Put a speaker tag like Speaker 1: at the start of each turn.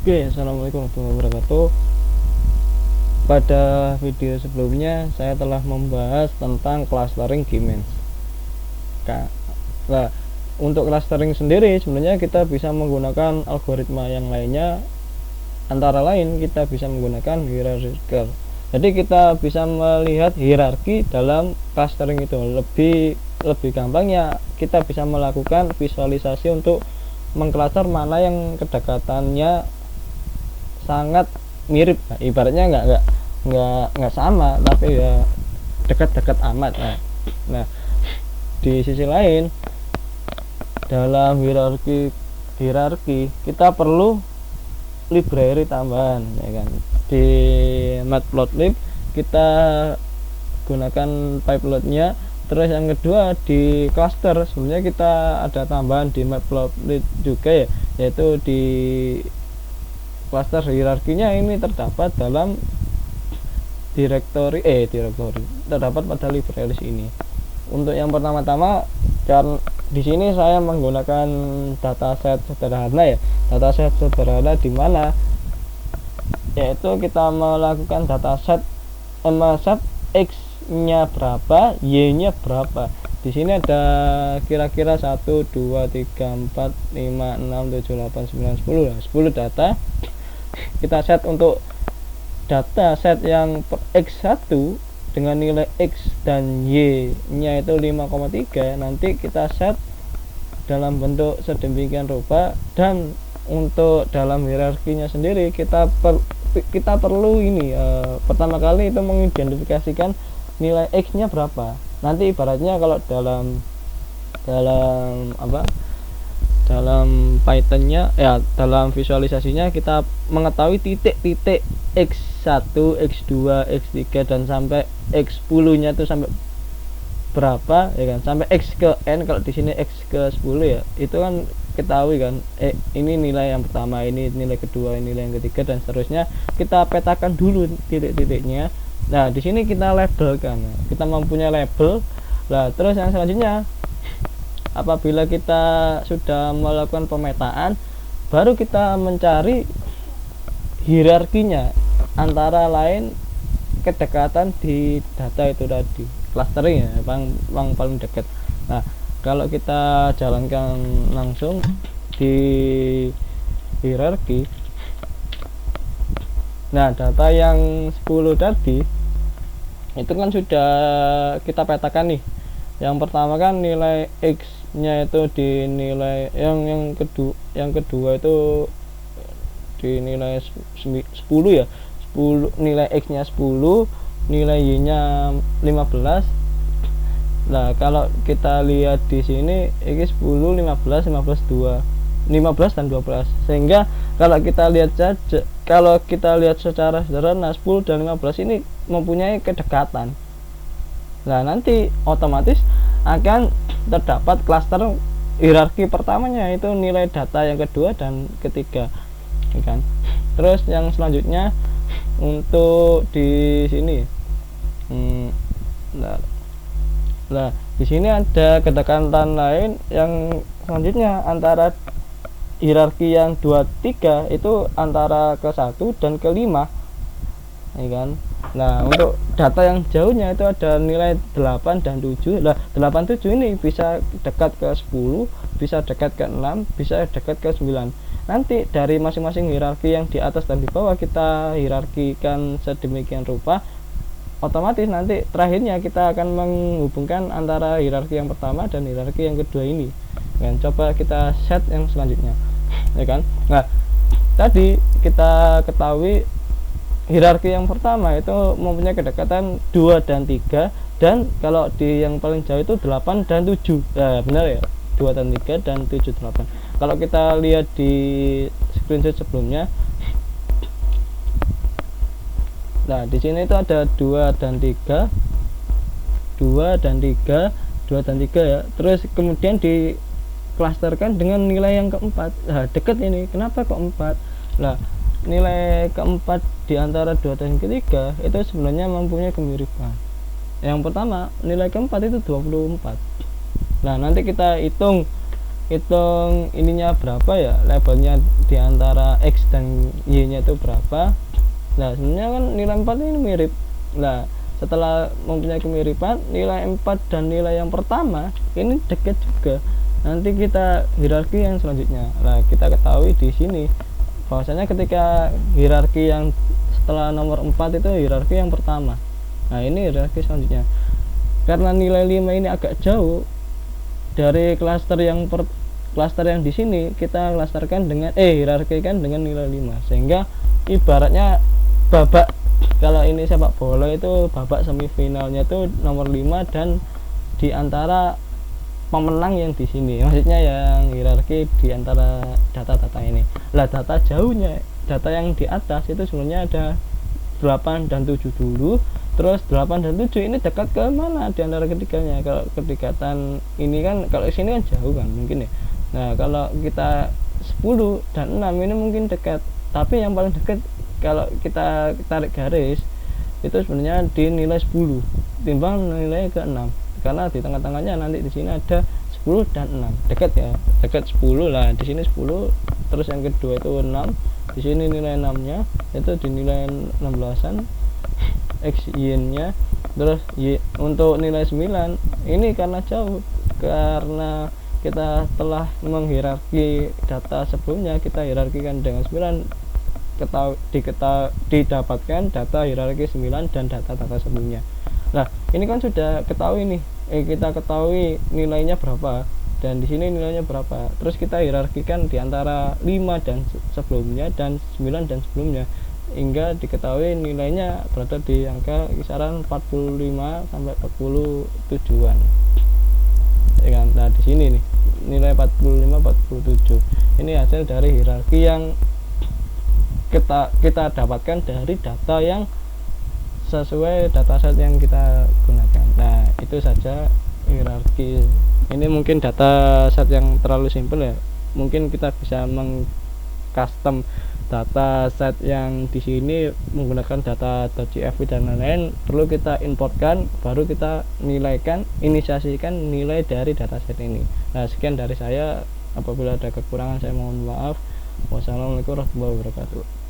Speaker 1: Oke, assalamualaikum warahmatullahi wabarakatuh. Pada video sebelumnya saya telah membahas tentang clustering Siemens. Nah, untuk clustering sendiri sebenarnya kita bisa menggunakan algoritma yang lainnya. Antara lain kita bisa menggunakan hierarchical. Jadi kita bisa melihat hierarki dalam clustering itu. Lebih gampangnya kita bisa melakukan visualisasi untuk mengcluster mana yang kedekatannya sangat mirip. Nah, ibaratnya nggak sama tapi ya dekat-dekat amat. Nah, di sisi lain dalam hierarki kita perlu library tambahan, ya kan. Di matplotlib kita gunakan pipeloadnya. Terus yang kedua di cluster sebenarnya kita ada tambahan di matplotlib juga ya, yaitu di cluster hierarkinya ini terdapat dalam direktori terdapat pada libraries ini. Untuk yang pertama-tama di sini saya menggunakan dataset sederhana ya, dataset sederhana di mana yaitu kita melakukan dataset set x nya berapa, y nya berapa. Di sini ada kira-kira 1 2 3 4 5 6 7 8 9 10 10 data. Kita set untuk data set yang per x1 dengan nilai x dan y nya itu 5,3. nanti kita set dalam bentuk sedemikian rupa, dan untuk dalam hierarkinya sendiri kita perlu ini pertama kali itu mengidentifikasikan nilai x nya berapa. Nanti ibaratnya kalau dalam Pythonnya ya, dalam visualisasinya kita mengetahui titik-titik x1, x2, x3 dan sampai x10 nya itu sampai berapa, ya kan, sampai x ke n. Kalau di sini x ke 10 ya, itu kan ketahui kan, ini nilai yang pertama, ini nilai kedua, ini nilai yang ketiga, dan seterusnya. Kita petakan dulu titik-titiknya. Nah, di sini kita labelkan, kita mempunyai label. Nah, terus yang selanjutnya, apabila kita sudah melakukan pemetaan, baru kita mencari hierarkinya, antara lain kedekatan di data itu tadi, clustering ya, yang paling dekat. Nah, kalau kita jalankan langsung di hierarki, nah data yang 10 tadi itu kan sudah kita petakan nih. Yang pertama kan nilai x nya itu dinilai yang kedua itu dinilai 10 ya, 10 nilai x nya 10, nilai y nya 15. Nah, kalau kita lihat di sini ini 10 15 15 dan 12, sehingga kalau kita lihat secara sederhana 10 dan 15 ini mempunyai kedekatan. Nah, nanti otomatis akan terdapat klaster hierarki pertamanya, itu nilai data yang kedua dan ketiga, kan. Terus yang selanjutnya untuk di sini, nah di sini ada kedekatan lain yang selanjutnya antara hierarki yang 2 3 itu antara ke 1 dan ke 5, ya kan. Nah, untuk data yang jauhnya itu ada nilai 8 dan 7. Nah, 8 7 ini bisa dekat ke 10, bisa dekat ke 6, bisa dekat ke 9. Nanti dari masing-masing hierarki yang di atas dan di bawah kita hierarkikan sedemikian rupa, otomatis nanti terakhirnya kita akan menghubungkan antara hierarki yang pertama dan hierarki yang kedua ini. Dan coba kita set yang selanjutnya, ya kan. Nah, tadi kita ketahui hierarki yang pertama itu mempunyai kedekatan 2 dan 3, dan kalau di yang paling jauh itu 8 dan 7. Ya, benar ya, 2 dan 3 dan 7 8. Kalau kita lihat di screenshot sebelumnya, nah di sini itu ada 2 dan 3, 2 dan 3, 2 dan 3 ya. Terus kemudian diklasterkan dengan nilai yang keempat. Nah, dekat ini. Kenapa keempat? Nah, nilai keempat di antara 2 dan ketiga itu sebenarnya mempunyai kemiripan. Yang pertama, nilai keempat itu 24. Nah, nanti kita hitung hitung ininya berapa ya, labelnya di antara X dan Y nya itu berapa. Nah sebenarnya kan nilai 4 ini mirip. Nah setelah mempunyai kemiripan, nilai 4 dan nilai yang pertama ini dekat juga. Nanti kita hierarki yang selanjutnya. Nah kita ketahui di sini bahwasanya ketika hierarki yang setelah nomor 4 itu hierarki yang pertama. Nah ini hierarki selanjutnya. Karena nilai 5 ini agak jauh dari klaster yang di sini, kita klasterkan dengan hierarkikan dengan nilai 5, sehingga ibaratnya babak, kalau ini sepak bola itu babak semifinalnya itu nomor 5 dan di antara pemenang yang di sini, maksudnya yang hierarki di antara data-data ini. Lah data jauhnya, data yang di atas itu sebenarnya ada 8 dan 7 dulu, terus 8 dan 7 ini dekat ke mana di antara ketiganya. Kalau kedekatan ini kan, kalau sini kan jauh kan mungkin ya. Nah kalau kita 10 dan 6 ini mungkin dekat, tapi yang paling dekat kalau kita tarik garis itu sebenarnya di nilai 10 timbang nilai ke 6, karena di tengah-tengahnya nanti di sini ada 10 dan 6, dekat ya, dekat 10 lah, di sini 10, terus yang kedua itu 6, di sini nilai 6 nya itu di nilai 16an X Y nya, terus Y untuk nilai 9 ini karena jauh, karena kita telah menghierarki data sebelumnya, kita hierarkikan dengan 9, didapatkan data hierarki 9 dan data-data sebelumnya. Nah ini kan sudah ketahui nih, kita ketahui nilainya berapa dan di sini nilainya berapa, terus kita hierarkikan di antara 5 dan sebelumnya dan 9 dan sebelumnya, hingga diketahui nilainya berada di angka kisaran 45 sampai 47-an ya kan. Nah di sini nih nilai 45 47 ini hasil dari hierarki yang kita dapatkan dari data yang sesuai dataset yang kita gunakan. Nah itu saja hierarki. Ini mungkin dataset yang terlalu simpel ya, mungkin kita bisa mengcustom dataset yang di sini menggunakan data .cfv dan lain-lain, perlu kita importkan, baru kita nilaikan, inisiasikan nilai dari dataset ini. Nah sekian dari saya, apabila ada kekurangan saya mohon maaf. Wassalamualaikum warahmatullahi wabarakatuh.